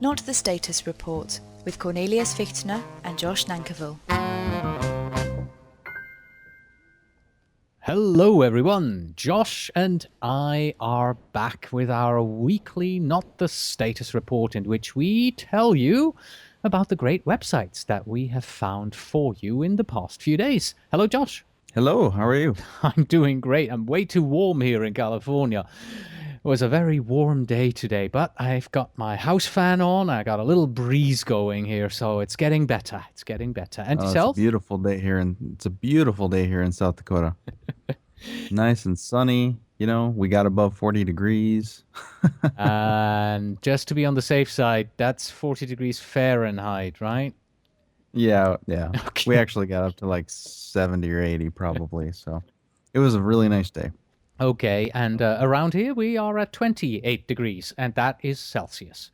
Not the Status Report with Cornelius Fichtner and Josh Nankivel. Hello everyone, Josh and I are back with our weekly Not the Status Report, in which we tell you about the great websites that we have found for you in the past few days. Hello Josh. Hello, how are you? I'm doing great. I'm way too warm here in California. It was a very warm day today, but I've got my house fan on. I got a little breeze going here, so it's getting better. It's getting better. And yourself? It's a beautiful day here in South Dakota. Nice and sunny. You know, we got above 40 degrees. And just to be on the safe side, that's 40 degrees Fahrenheit, right? Yeah. Okay. We actually got up to like 70 or 80 probably. So it was a really nice day. Okay, and around here we are at 28 degrees, and that is Celsius.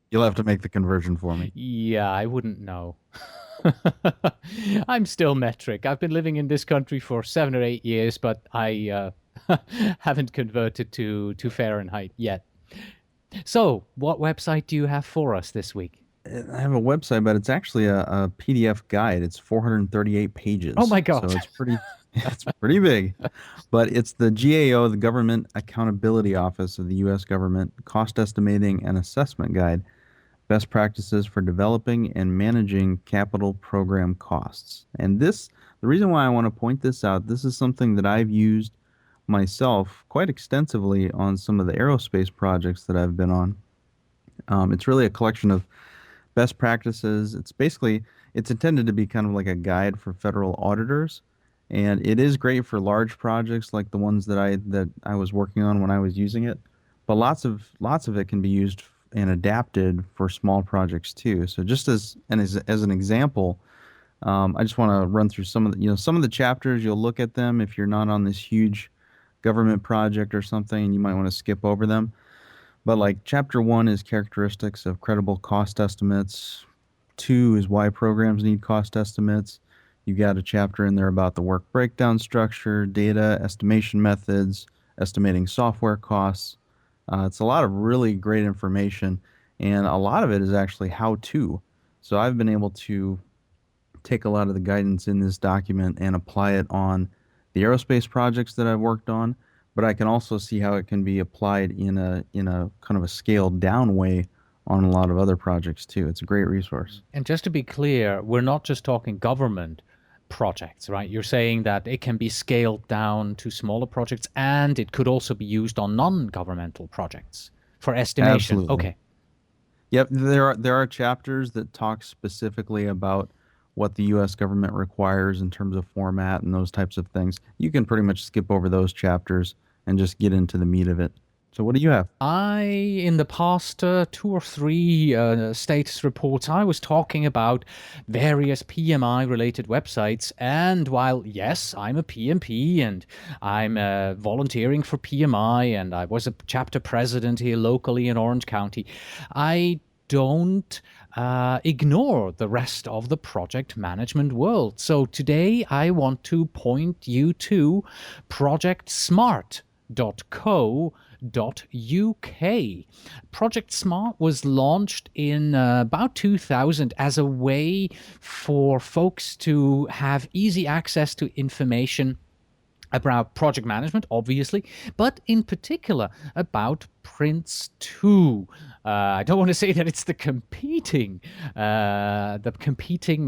You'll have to make the conversion for me. Yeah, I wouldn't know. I'm still metric. I've been living in this country for 7 or 8 years, but I haven't converted to Fahrenheit yet. So, what website do you have for us this week? I have a website, but it's actually a PDF guide. It's 438 pages. Oh my God. So that's pretty big. But it's the GAO, the Government Accountability Office of the U.S. Government Cost Estimating and Assessment Guide, Best Practices for Developing and Managing Capital Program Costs. And the reason why I want to point this out, this is something that I've used myself quite extensively on some of the aerospace projects that I've been on. It's really a collection of best practices. It's intended to be kind of like a guide for federal auditors, and it is great for large projects like the ones that I was working on when I was using it. But lots of it can be used and adapted for small projects too. So just as an example, I just want to run through some of the chapters. You'll look at them if you're not on this huge government project or something, and you might want to skip over them. But like chapter 1 is characteristics of credible cost estimates. 2 is why programs need cost estimates. You got a chapter in there about the work breakdown structure, data estimation methods, estimating software costs. It's a lot of really great information, and a lot of it is actually how-to. So I've been able to take a lot of the guidance in this document and apply it on the aerospace projects that I've worked on. But I can also see how it can be applied in a kind of a scaled down way on a lot of other projects too. It's a great resource. And just to be clear, we're not just talking government projects, right? You're saying that it can be scaled down to smaller projects, and it could also be used on non-governmental projects for estimation. Absolutely. Okay. Yep, there are chapters that talk specifically about what the U.S. government requires in terms of format and those types of things. You can pretty much skip over those chapters and just get into the meat of it. So what do you have? In the past 2 or 3 status reports, I was talking about various PMI-related websites. And while, yes, I'm a PMP and I'm volunteering for PMI, and I was a chapter president here locally in Orange County, I don't ignore the rest of the project management world. So today I want to point you to ProjectSmart.co.uk. Project Smart was launched in about 2000 as a way for folks to have easy access to information about project management, obviously, but in particular about Prince 2. I don't want to say that it's the competing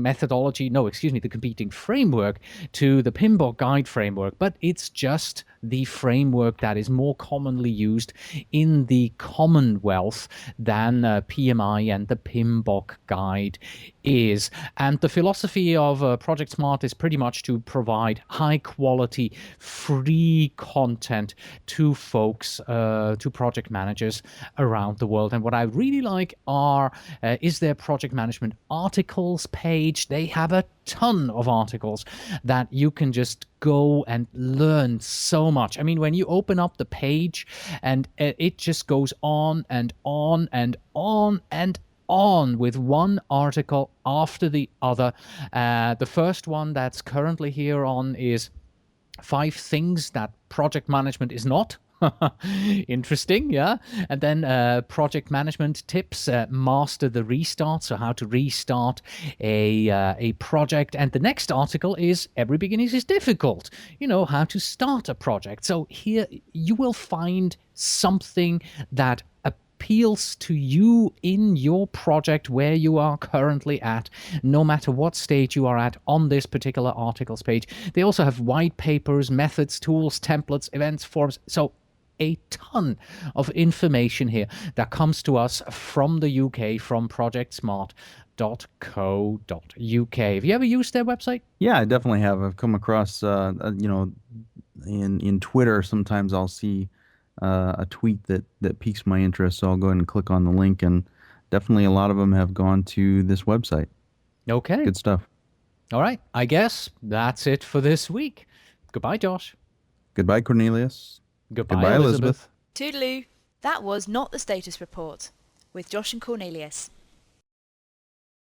methodology, the competing framework to the PMBOK guide framework, but it's just the framework that is more commonly used in the Commonwealth than PMI and the PMBOK guide is. And the philosophy of Project Smart is pretty much to provide high quality, free content to folks, to project managers around the world. And what I really like is their project management articles page. They have a ton of articles that you can just go and learn so much. I mean, when you open up the page and it just goes on and on and on and on with one article after the other. The first one that's currently here on is 5 things that project management is not. Interesting, yeah. And then project management tips, master the restart, so how to restart a project. And the next article is every beginning is difficult, how to start a project. So here you will find something that appeals to you in your project where you are currently at, no matter what stage you are at on this particular articles page. They also have white papers, methods, tools, templates, events, forms. So a ton of information here that comes to us from the UK, from projectsmart.co.uk. Have you ever used their website? Yeah, I definitely have. I've come across, in Twitter, sometimes I'll see a tweet that piques my interest, so I'll go ahead and click on the link, and definitely a lot of them have gone to this website. Okay. Good stuff. All right. I guess that's it for this week. Goodbye, Josh. Goodbye, Cornelius. Goodbye, Elizabeth. Toodaloo. That was Not the Status Report with Josh and Cornelius.